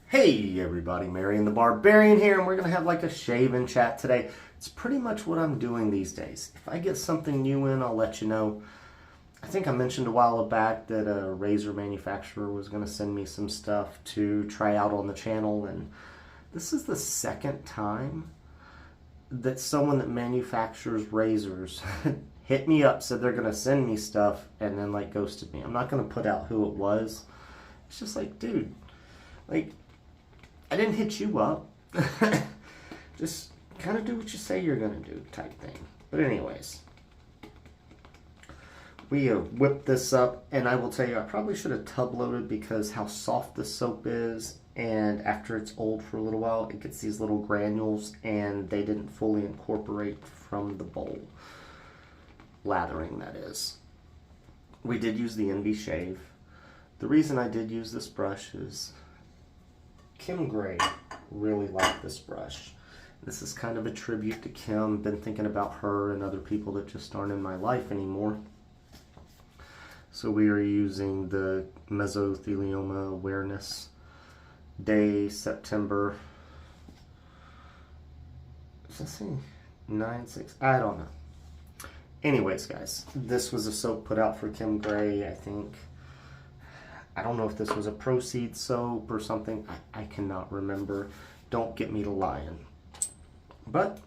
Hey everybody, Marion the Barbarian here, and we're going to have like a shave and chat today. It's pretty much what I'm doing these days. If I get something new in, I'll let you know. I think I mentioned a while back that a razor manufacturer was going to send me some stuff to try out on the channel, and this is the second time that someone that manufactures razors hit me up, said they're going to send me stuff, and then like ghosted me. I'm not going to put out who it was. It's just like, dude, like, I didn't hit you up. Just kind of do what you say you're going to do type thing. But anyways, we whipped this up, and I will tell you, I probably should have tub loaded because how soft the soap is, and after it's old for a little while, it gets these little granules, and they didn't fully incorporate from the bowl. Lathering, that is. We did use the Envy Shave. The reason I did use this brush is Kim Gray really liked this brush. This is kind of a tribute to Kim. Been thinking about her and other people that just aren't in my life anymore. So we are using the Mesothelioma Awareness Day, September. Does that say 9/6? I don't know. Anyways, guys, this was a soap put out for Kim Gray, I think. I don't know if this was a Proceed soap or something. I cannot remember. Don't get me to lying. But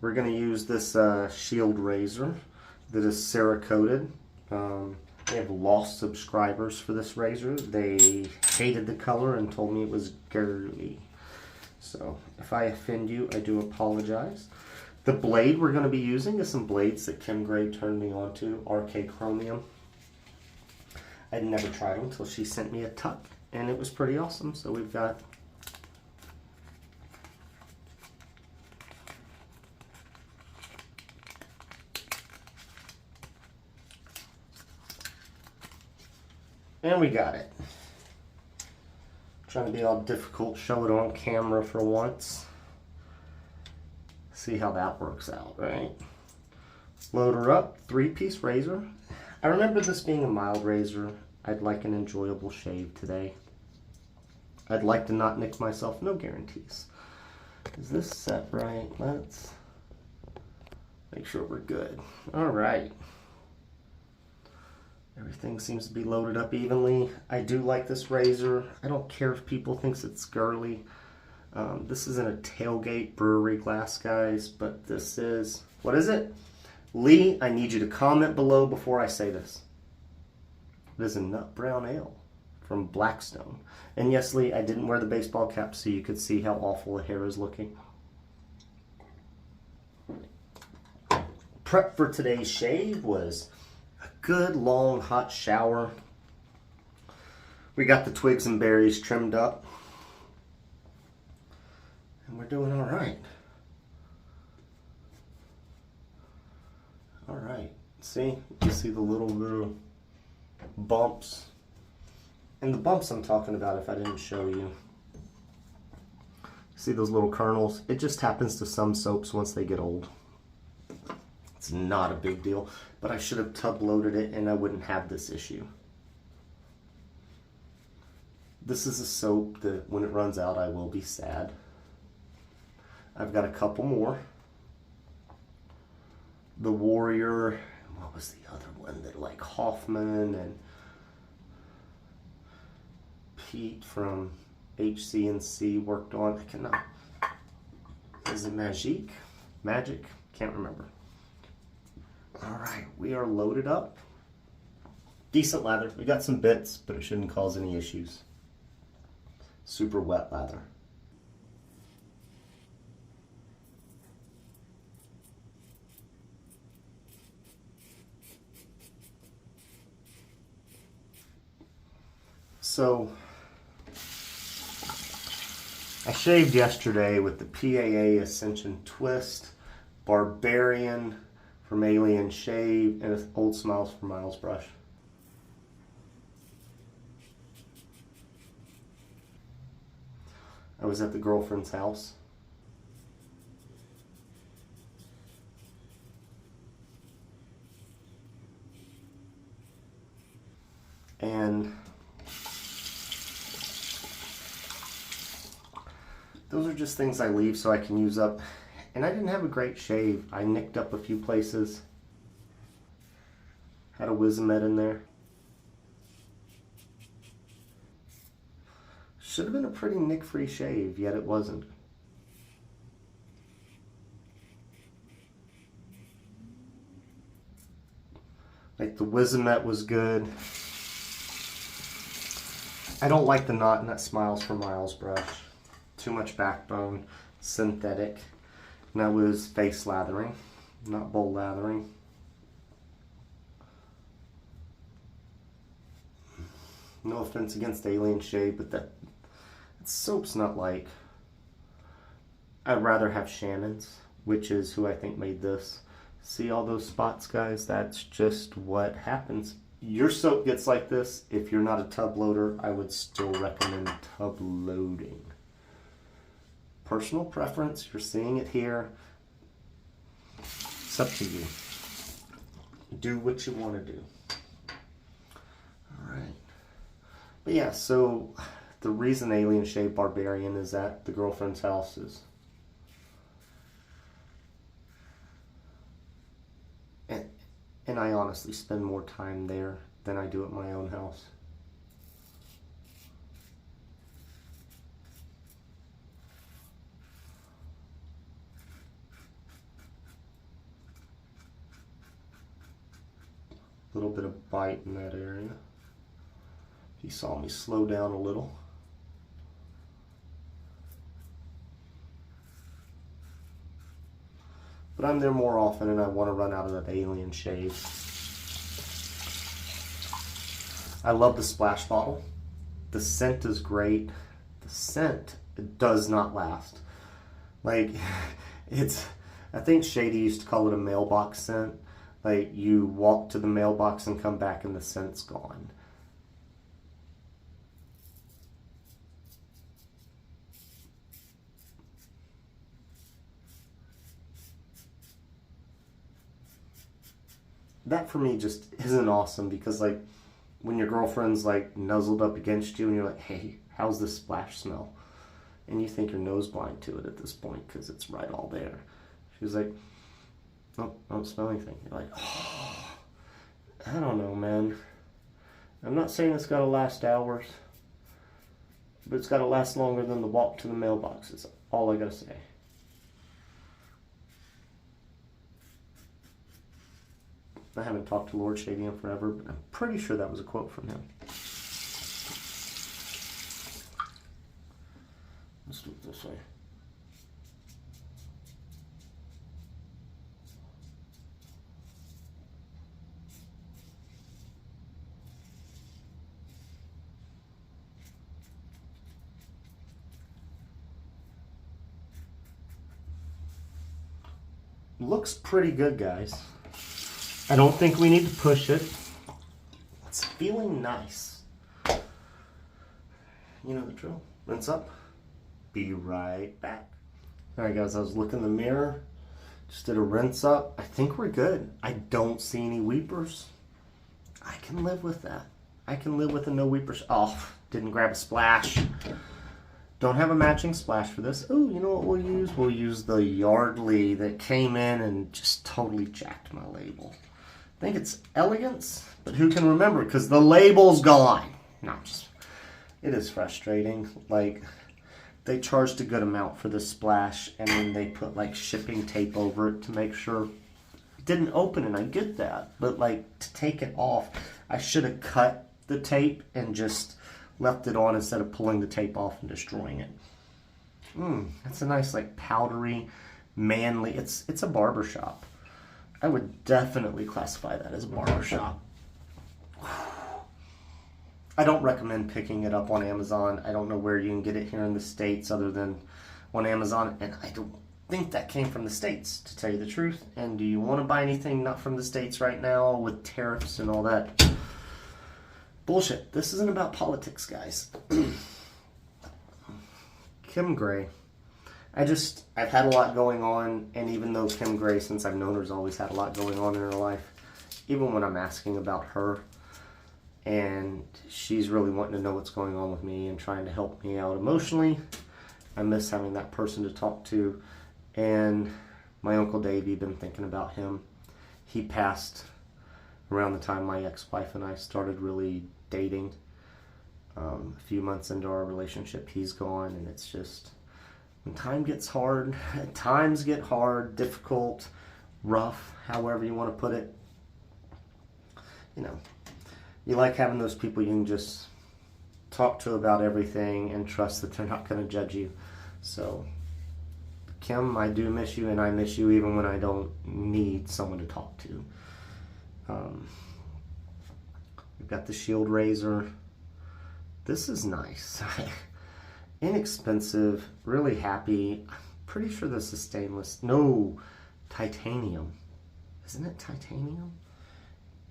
we're going to use this Shield razor that is Cerakoted. They have lost subscribers for this razor. They hated the color and told me it was girly. So if I offend you, I do apologize. The blade we're going to be using is some blades that Kim Gray turned me on to, RK Chromium. I'd never tried them until she sent me a tuck, and it was pretty awesome. So we've got and we got it. Trying to be all difficult, show it on camera for once. See how that works out, right? Load her up, 3-piece razor. I remember this being a mild razor. I'd like an enjoyable shave today. I'd like to not nick myself, no guarantees. Is this set right? Let's make sure we're good. All right. Everything seems to be loaded up evenly. I do like this razor. I don't care if people think it's girly. This isn't a Tailgate Brewery glass, guys, but this is, what is it? Lee, I need you to comment below before I say this. It is a nut brown ale from Blackstone. And yes, Lee, I didn't wear the baseball cap so you could see how awful the hair is looking. Prep for today's shave was a good long hot shower. We got the twigs and berries trimmed up. And we're doing all right. All right, see, you see the little bumps. And the bumps I'm talking about, if I didn't show you. See those little kernels? It just happens to some soaps once they get old. It's not a big deal, but I should have tub loaded it and I wouldn't have this issue. This is a soap that when it runs out, I will be sad. I've got a couple more. The Warrior, what was the other one that like Hoffman and Pete from HC&C worked on? I cannot. Is it Magic? Magic? Can't remember. All right, we are loaded up. Decent lather. We got some bits, but it shouldn't cause any issues. Super wet lather. So, I shaved yesterday with the PAA Ascension Twist, Barbarian from Alien Shave, and an Old Smiles for Miles brush. I was at the girlfriend's house. And those are just things I leave so I can use up. And I didn't have a great shave. I nicked up a few places. Had a Wizamet in there. Should have been a pretty nick-free shave, yet it wasn't. Like the Wizamet was good. I don't like the knot in that Smiles for Miles brush. Too much backbone, synthetic. And that was face lathering, not bowl lathering. No offense against Alien Shave, but that soap's not like... I'd rather have Shannon's, which is who I think made this. See all those spots, guys? That's just what happens. Your soap gets like this. If you're not a tub loader, I would still recommend tub loading. Personal preference, you're seeing it here. It's up to you. Do what you want to do. All right. But yeah, so the reason Alien Shave Barbarian is at the girlfriend's house is... And I honestly spend more time there than I do at my own house. A little bit of bite in that area. You saw me slow down a little. But I'm there more often and I want to run out of that Alien Shave. I love the splash bottle. The scent is great. The scent does not last. Like, I think Shady used to call it a mailbox scent. Like, you walk to the mailbox and come back and the scent's gone. That for me just isn't awesome because, like, when your girlfriend's like nuzzled up against you and you're like, hey, how's this splash smell? And you think you're nose blind to it at this point because it's right all there. She was like, nope, I don't smell anything. You're like, oh, I don't know, man. I'm not saying it's got to last hours, but it's got to last longer than the walk to the mailbox is all I got to say. I haven't talked to Lord Shady in forever, but I'm pretty sure that was a quote from him. Let's do it this way. Looks pretty good, guys. I don't think we need to push it. It's feeling nice. You know the drill. Rinse up. Be right back. Alright guys, I was looking in the mirror. Just did a rinse up. I think we're good. I don't see any weepers. I can live with that. I can live with a no weepers. Oh, didn't grab a splash. Don't have a matching splash for this. Oh, you know what we'll use? We'll use the Yardley that came in and just totally jacked my label. I think it's Elegance, but who can remember? Because the label's gone. No, it is frustrating. Like, they charged a good amount for this splash, and then they put like shipping tape over it to make sure it didn't open, and I get that. But like, to take it off, I should have cut the tape and just left it on instead of pulling the tape off and destroying it. That's a nice like powdery, manly, it's a barbershop. I would definitely classify that as a barbershop. I don't recommend picking it up on Amazon. I don't know where you can get it here in the States other than on Amazon, and I don't think that came from the States, to tell you the truth. And do you want to buy anything not from the States right now with tariffs and all that? Bullshit. This isn't about politics, guys. Kim Gray. I've had a lot going on, and even though Kim Gray, since I've known her, has always had a lot going on in her life, even when I'm asking about her, and she's really wanting to know what's going on with me and trying to help me out emotionally, I miss having that person to talk to. And my Uncle Davey, been thinking about him. He passed around the time my ex-wife and I started really dating. A few months into our relationship, he's gone, and it's just, when time gets hard, times get hard, difficult, rough, however you want to put it. You know, you like having those people you can just talk to about everything and trust that they're not going to judge you. So, Kim, I do miss you, and I miss you even when I don't need someone to talk to. We've got the Shield razor. This is nice. Inexpensive, really happy. I'm pretty sure this is stainless. No, titanium. Isn't it titanium?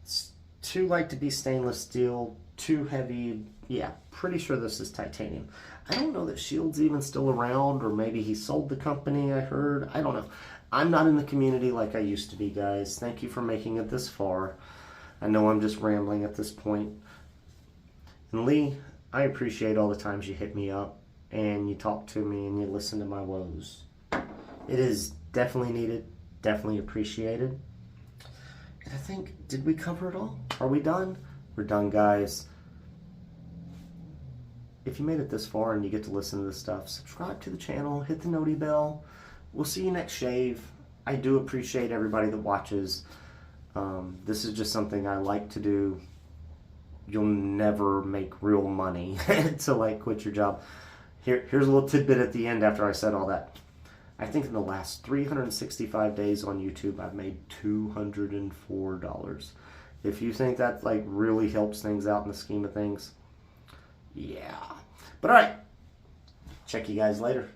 It's too light to be stainless steel, too heavy. Yeah, pretty sure this is titanium. I don't know that Shield's even still around, or maybe he sold the company, I heard. I don't know. I'm not in the community like I used to be, guys. Thank you for making it this far. I know I'm just rambling at this point. And Lee, I appreciate all the times you hit me up and you talk to me and you listen to my woes. It is definitely needed, definitely appreciated. And I think, did we cover it all? Are we done? We're done, guys. If you made it this far and you get to listen to this stuff, subscribe to the channel, hit the noti bell. We'll see you next shave. I do appreciate everybody that watches. This is just something I like to do. You'll never make real money to like quit your job. Here's a little tidbit at the end after I said all that. I think in the last 365 days on YouTube, I've made $204. If you think that like really helps things out in the scheme of things, yeah. But all right, check you guys later.